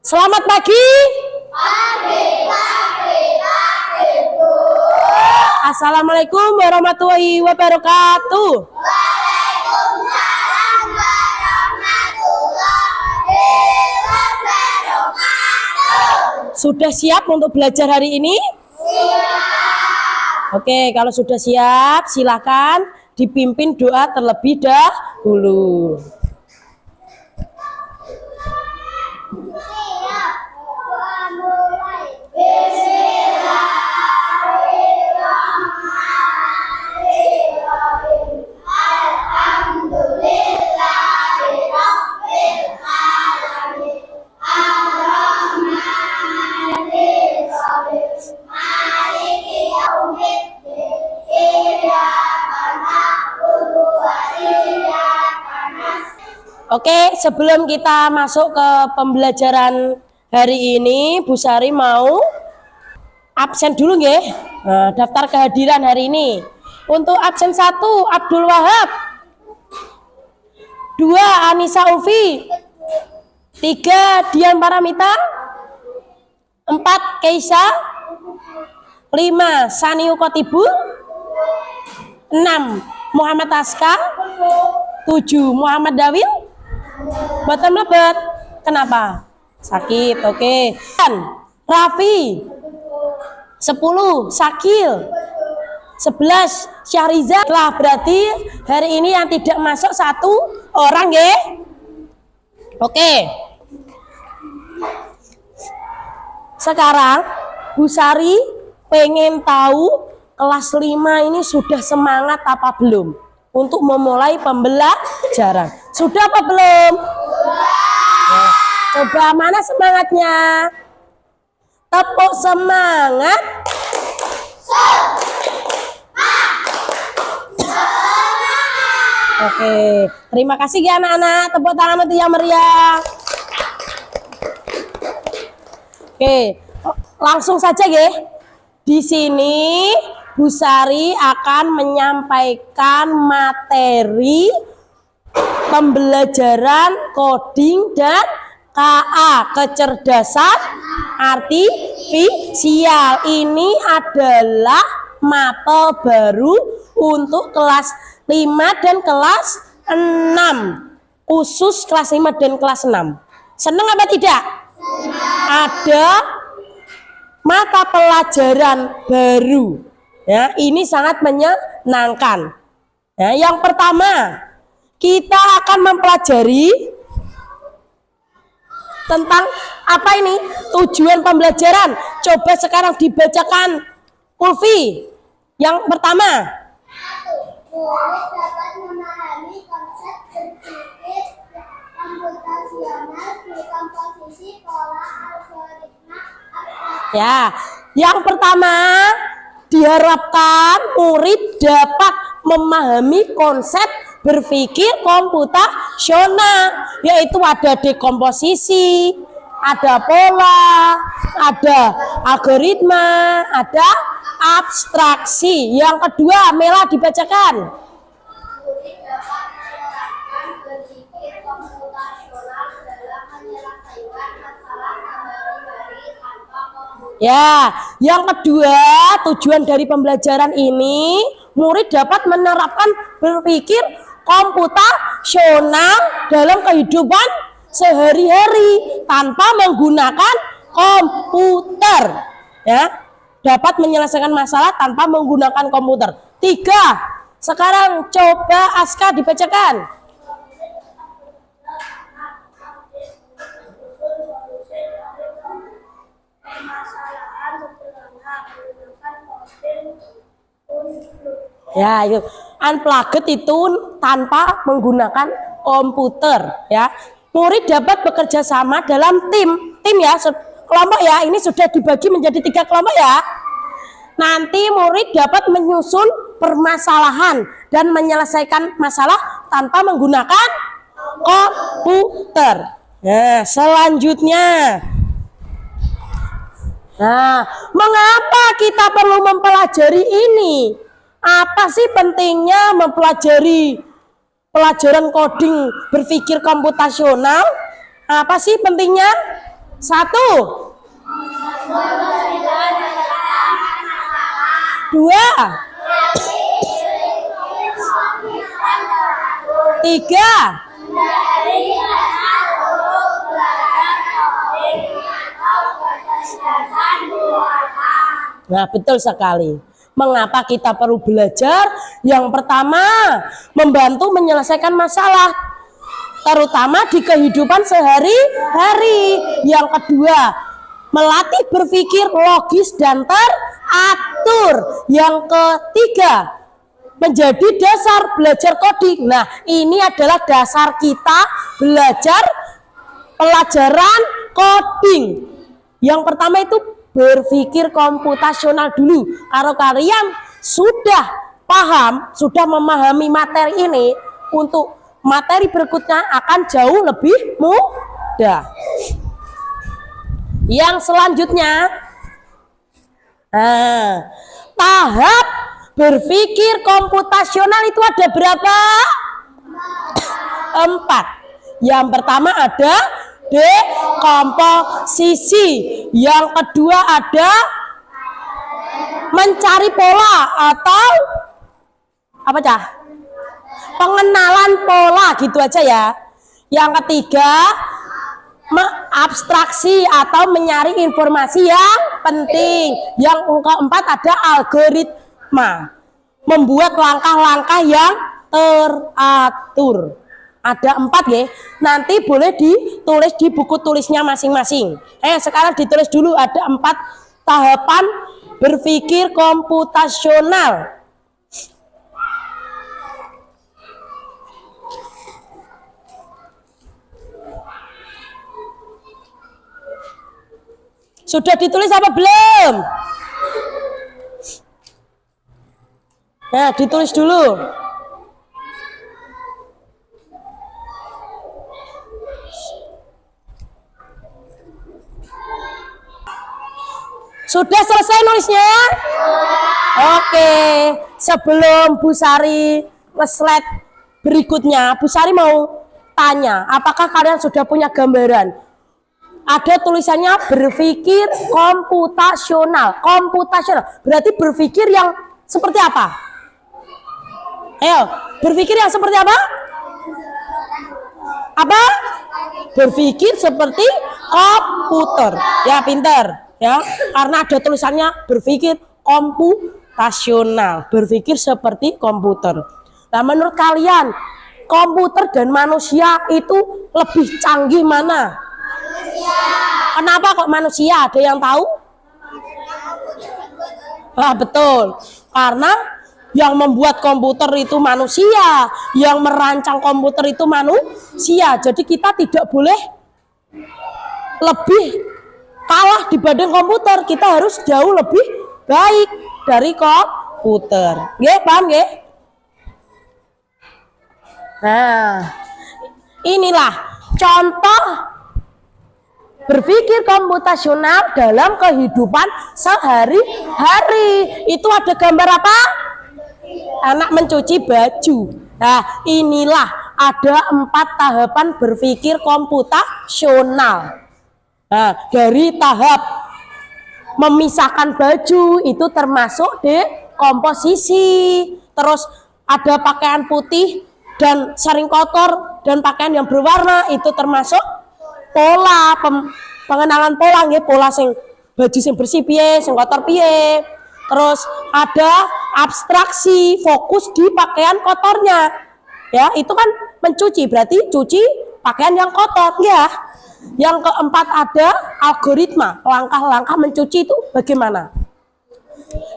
Selamat pagi. Assalamualaikum warahmatullahi wabarakatuh. Waalaikumsalam warahmatullahi wabarakatuh. Sudah siap untuk belajar hari ini? Siap. Oke, kalau sudah siap, silakan dipimpin doa terlebih dahulu. Oke, sebelum kita masuk ke pembelajaran hari ini, Bu Sari mau absen dulu nggih. Nah, daftar kehadiran hari ini. Untuk absen 1 Abdul Wahab, 2 Anissa Ufi, 3 Dian Paramita, 4 Keisa, 5 Saniu Kotibul, 6 Muhammad Aska, 7 Muhammad Dawil. Boten mlebet. Kenapa? Sakit. Oke. Raffi. 10 Sakil. 11 Syahriza. Lah berarti hari ini yang tidak masuk 1 orang nggih. Oke. Sekarang Bu Sari pengen tahu kelas 5 ini sudah semangat apa belum untuk memulai pembelajaran. Sudah apa belum? Nah, coba mana semangatnya? Tepuk semangat. Oke, terima kasih ya anak-anak. Tepuk tangan untuk yang meriah. Oke, langsung saja ya. Di sini Bu Sari akan menyampaikan materi pembelajaran coding dan KA, kecerdasan artifisial. Ini adalah mapel baru untuk kelas 5 dan kelas 6. Khusus kelas 5 dan kelas 6. Senang apa tidak? Ada mata pelajaran baru. Ya, ini sangat menyenangkan. Ya, yang pertama, kita akan mempelajari tentang apa ini? Tujuan pembelajaran. Coba sekarang dibacakan Ulfi. Yang pertama. Murid dapat memahami konsep berpikir komputasional di komposisi pola algoritma abstrak. Ya, yang pertama diharapkan murid dapat memahami konsep berpikir komputasional, yaitu ada dekomposisi, ada pola, ada algoritma, ada abstraksi. Yang kedua, Mela dibacakan. Murid dapat menerapkan berpikir komputasional dalam menyelesaikan masalah sehari-hari tanpa komputer. Ya, yang kedua, tujuan dari pembelajaran ini, murid dapat menerapkan berpikir komputasional dalam kehidupan sehari-hari tanpa menggunakan komputer. Ya, dapat menyelesaikan masalah tanpa menggunakan komputer. 3. Sekarang coba Aska dibacakan. Ya, itu unplugged itu tanpa menggunakan komputer. Ya, murid dapat bekerja sama dalam tim ya, kelompok ya. Ini sudah dibagi menjadi 3 kelompok ya. Nanti murid dapat menyusun permasalahan dan menyelesaikan masalah tanpa menggunakan komputer. Nah, selanjutnya. Nah, mengapa kita perlu mempelajari ini? Apa sih pentingnya mempelajari pelajaran coding berpikir komputasional? Apa sih pentingnya? Satu. Dua. Tiga. Nah, betul sekali. Mengapa kita perlu belajar? Yang pertama, membantu menyelesaikan masalah, terutama di kehidupan sehari-hari. Yang kedua, melatih berpikir logis dan teratur. Yang ketiga, menjadi dasar belajar coding. Nah, ini adalah dasar kita belajar pelajaran coding. Yang pertama itu berpikir komputasional dulu. Kalau kalian sudah paham, sudah memahami materi ini, untuk materi berikutnya akan jauh lebih mudah. Yang selanjutnya, tahap berpikir komputasional itu ada berapa? 4. Yang pertama ada dekomposisi. Yang kedua ada mencari pola atau apa cah? Pengenalan pola, gitu aja ya. Yang ketiga, abstraksi atau mencari informasi yang penting. Yang keempat ada algoritma, membuat langkah-langkah yang teratur. Ada 4 ya. Nanti boleh ditulis di buku tulisnya masing-masing. Sekarang ditulis dulu, ada 4 tahapan berpikir komputasional. Sudah ditulis apa belum? Nah, ditulis dulu. Sudah selesai nulisnya? Oke. Sebelum Bu Sari slide berikutnya, Bu Sari mau tanya, apakah kalian sudah punya gambaran? Ada tulisannya berpikir komputasional. Komputasional berarti berpikir yang seperti apa? Ayo, berpikir yang seperti apa? Apa? Berpikir seperti komputer. Ya, pinter. Ya, karena ada tulisannya berpikir komputasional, berpikir seperti komputer. Nah, menurut kalian komputer dan manusia itu lebih canggih mana? Manusia. Kenapa kok manusia? Ada yang tahu? Betul. Karena yang membuat komputer itu manusia, yang merancang komputer itu manusia. Jadi kita tidak boleh lebih kalah dibanding komputer, kita harus jauh lebih baik dari komputer. Nggih, paham nggih? Nah, inilah contoh berpikir komputasional dalam kehidupan sehari-hari. Itu ada gambar apa? Anak mencuci baju. Nah, inilah ada 4 tahapan berpikir komputasional. Nah, dari tahap memisahkan baju itu termasuk dekomposisi. Terus ada pakaian putih dan sering kotor dan pakaian yang berwarna, itu termasuk pola, pengenalan pola nggih, pola sing baju sing bersih piye, sing kotor piye. Terus ada abstraksi, fokus di pakaian kotornya. Ya, itu kan mencuci, berarti cuci pakaian yang kotor ya. Yang keempat ada algoritma, langkah-langkah mencuci itu bagaimana?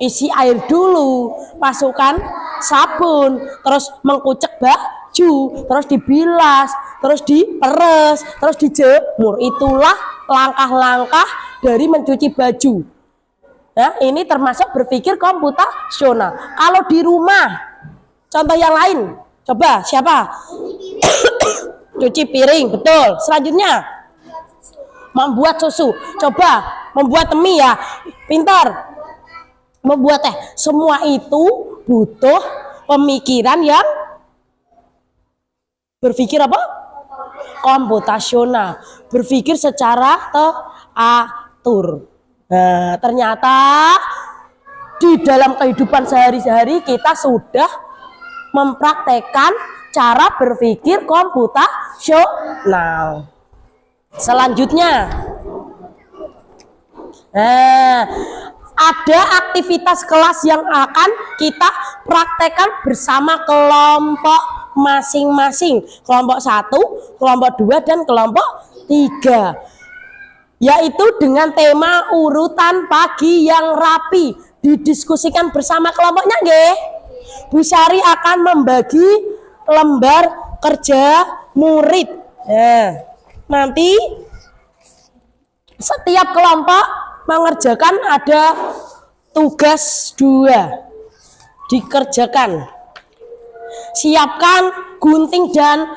Isi air dulu, masukkan sabun, terus mengkucek baju, terus dibilas, terus diperes, terus dijemur. Itulah langkah-langkah dari mencuci baju. Nah, ini termasuk berpikir komputasional. Kalau di rumah, contoh yang lain, coba siapa? Cuci piring, betul. Selanjutnya membuat susu. Coba membuat mie ya, pintar. Membuat teh. Semua itu butuh pemikiran yang berpikir apa? komputasional, berpikir secara teratur. Nah, ternyata di dalam kehidupan sehari-hari kita sudah mempraktekkan cara berpikir komputasional. Selanjutnya, ada aktivitas kelas yang akan kita praktekkan bersama kelompok masing-masing. Kelompok 1, kelompok 2, dan kelompok 3. Yaitu dengan tema urutan pagi yang rapi. Didiskusikan bersama kelompoknya, nggih. Bu Sari akan membagi lembar kerja murid. Nanti setiap kelompok mengerjakan ada tugas 2 dikerjakan. Siapkan gunting dan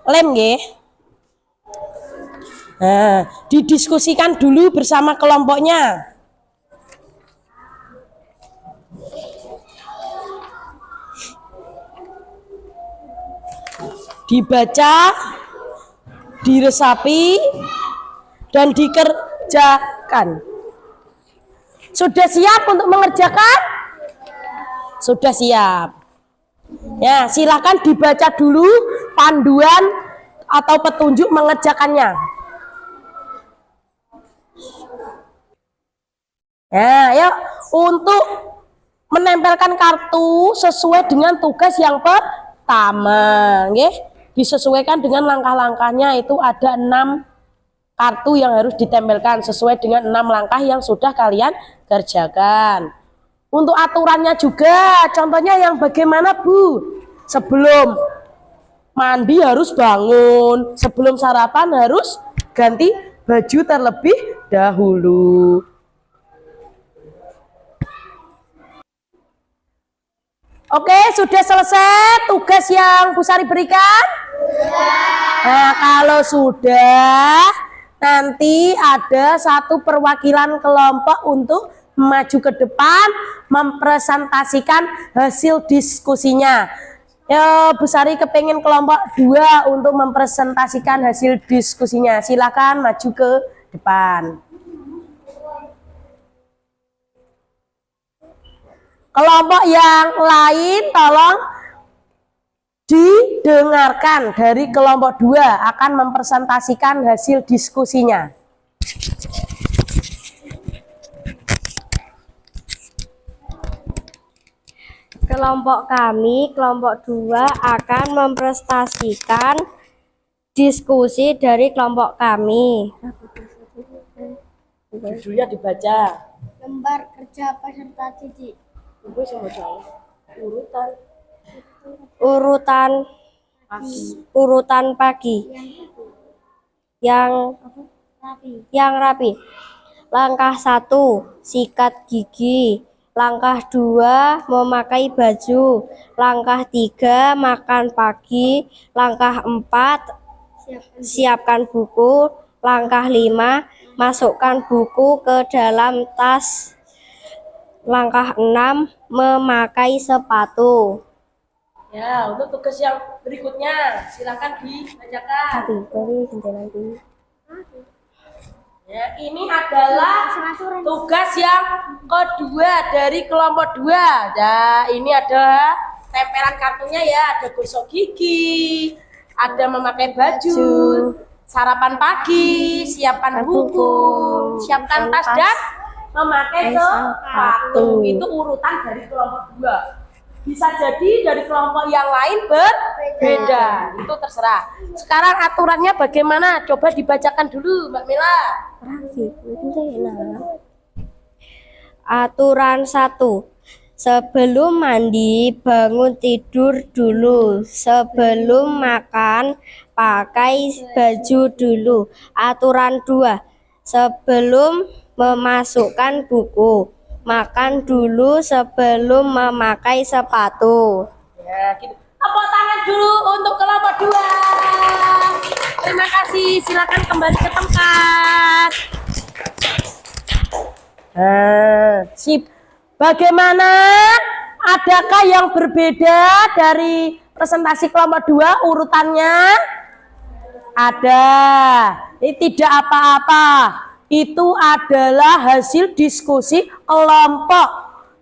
lem, nggih. Didiskusikan dulu bersama kelompoknya. Dibaca, diresapi, dan dikerjakan. Sudah siap untuk mengerjakan? Sudah siap. Ya, silakan dibaca dulu panduan atau petunjuk mengerjakannya. Nah, yuk, untuk menempelkan kartu sesuai dengan tugas yang pertama, nggih. Disesuaikan dengan langkah-langkahnya, itu ada 6 kartu yang harus ditempelkan sesuai dengan 6 langkah yang sudah kalian kerjakan. Untuk aturannya juga, contohnya yang bagaimana, Bu? Sebelum mandi harus bangun, sebelum sarapan harus ganti baju terlebih dahulu. Oke, sudah selesai tugas yang Bu Sari berikan? Nah, kalau sudah, nanti ada satu perwakilan kelompok untuk maju ke depan mempresentasikan hasil diskusinya. Ya, Bu Sari kepengen kelompok 2 untuk mempresentasikan hasil diskusinya. Silakan maju ke depan. Kelompok yang lain tolong didengarkan dari kelompok 2 akan mempresentasikan hasil diskusinya. Kelompok kami, kelompok 2 akan mempresentasikan diskusi dari kelompok kami. Judulnya dibaca. Lembar kerja peserta didik. Ibu sama jauh. Urutan pagi yang rapi. Langkah 1, sikat gigi. Langkah 2, memakai baju. Langkah 3, makan pagi. Langkah 4, siapkan buku. Langkah 5, masukkan buku ke dalam tas. Langkah 6, memakai sepatu. Ya, untuk tugas yang berikutnya silakan dibacakan. Ya, ini adalah tugas yang kedua dari kelompok 2. Ya, ini ada tempelan kartunya ya, ada gosok gigi, ada memakai baju, sarapan pagi, siapkan buku, siapkan tas dan memakai sepatu. Itu urutan dari kelompok 2. Bisa jadi dari kelompok yang lain berbeda, itu terserah. Sekarang aturannya bagaimana? Coba dibacakan dulu, Mbak Mila. Aturan 1. Sebelum mandi, bangun tidur dulu. Sebelum makan, pakai baju dulu. Aturan 2. Sebelum memasukkan buku, makan dulu sebelum memakai sepatu. Ya, gitu. Tepuk tangan dulu untuk kelompok 2. Terima kasih, silakan kembali ke tempat. Sip. Bagaimana? Adakah yang berbeda dari presentasi kelompok 2 urutannya? Ada. Ini tidak apa-apa. Itu adalah hasil diskusi kelompok.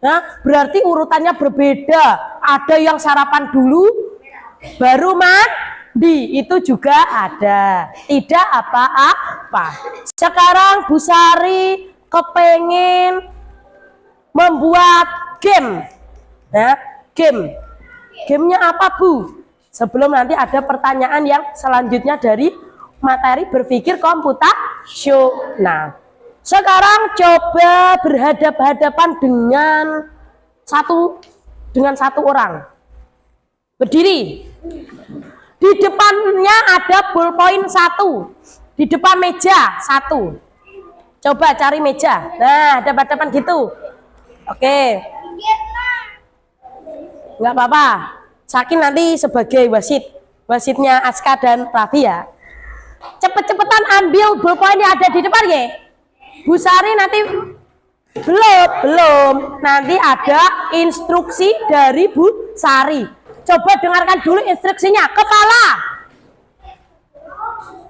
Nah, berarti urutannya berbeda. Ada yang sarapan dulu, baru mandi. Itu juga ada. Tidak apa-apa. Sekarang Bu Sari kepengen membuat game. Ya, game. Gamenya apa, Bu? Sebelum nanti ada pertanyaan yang selanjutnya dari materi berpikir komputasional. Sekarang coba berhadapan-hadapan dengan satu orang. Berdiri. Di depannya ada ballpoint 1. Di depan meja 1. Coba cari meja. Nah, hadapan-hadapan gitu. Oke. Nggak apa-apa. Sakin nanti sebagai wasitnya Aska dan Raffi ya. Cepet-cepetan ambil ballpoint yang ada di depan ya. Bu Sari nanti belum. Nanti ada instruksi dari Bu Sari. Coba dengarkan dulu instruksinya. Kepala.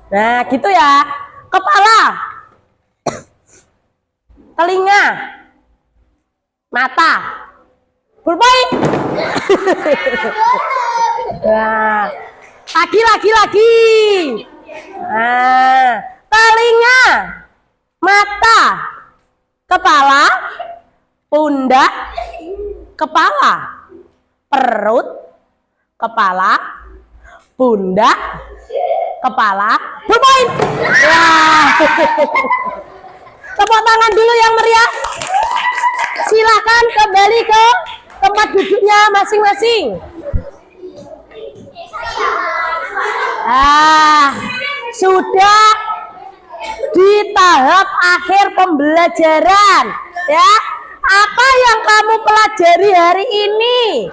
Nah, gitu ya. Kepala. Telinga. Mata. Ballpoint. Nah, lagi. Nah, telinga, mata, kepala, pundak, kepala, perut, kepala, pundak, kepala, ballpoint. Wah. Tepuk tangan dulu yang meriah. Silakan kembali ke tempat duduknya masing-masing. Sudah di tahap akhir pembelajaran ya. Apa yang kamu pelajari hari ini?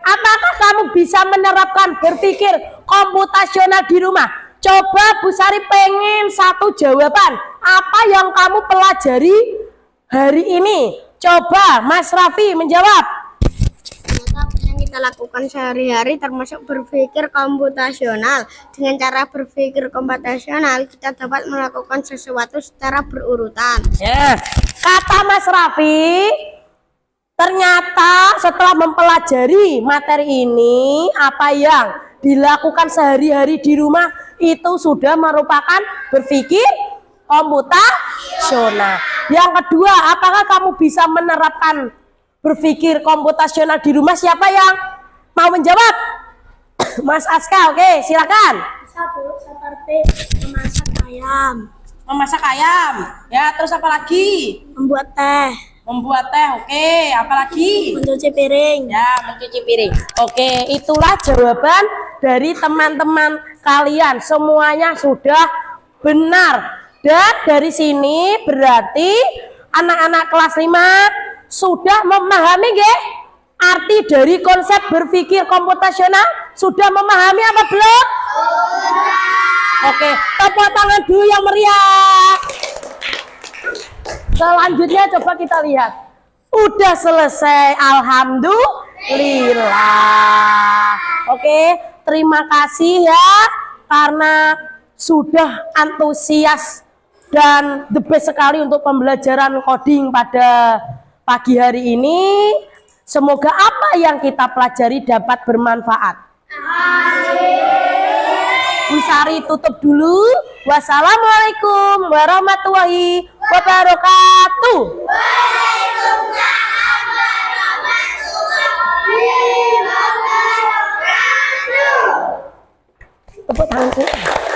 Apakah kamu bisa menerapkan berpikir komputasional di rumah? Coba Bu Sari pengen satu jawaban. Apa yang kamu pelajari hari ini? Coba Mas Raffi menjawab. Apa yang kita lakukan sehari-hari termasuk berpikir komputasional. Dengan cara berpikir komputasional kita dapat melakukan sesuatu secara berurutan. Ya, kata Mas Raffi, ternyata setelah mempelajari materi ini, apa yang dilakukan sehari-hari di rumah itu sudah merupakan berpikir komputasional. Yang kedua, apakah kamu bisa menerapkan berpikir komputasional di rumah? Siapa yang mau menjawab? Mas Aska, oke, silakan. Seperti memasak ayam, Memasak ayam, ya. Terus apa lagi? membuat teh, Oke. Apalagi? mencuci piring. Ya, mencuci piring. Oke, itulah jawaban dari teman-teman kalian. Semuanya sudah benar. Dan dari sini berarti anak-anak kelas 5 sudah memahami nggih arti dari konsep berpikir komputasional? Sudah memahami apa belum? Oke, tepuk tangan dulu yang meriah. Selanjutnya coba kita lihat. Udah selesai, alhamdulillah. Oke, terima kasih ya karena sudah antusias dan the best sekali untuk pembelajaran coding pada pagi hari ini. Semoga apa yang kita pelajari dapat bermanfaat. Bu Sari tutup dulu. Wassalamualaikum warahmatullahi wabarakatuh. Waalaikumsalam warahmatullahi wabarakatuh. Tepuk tangan.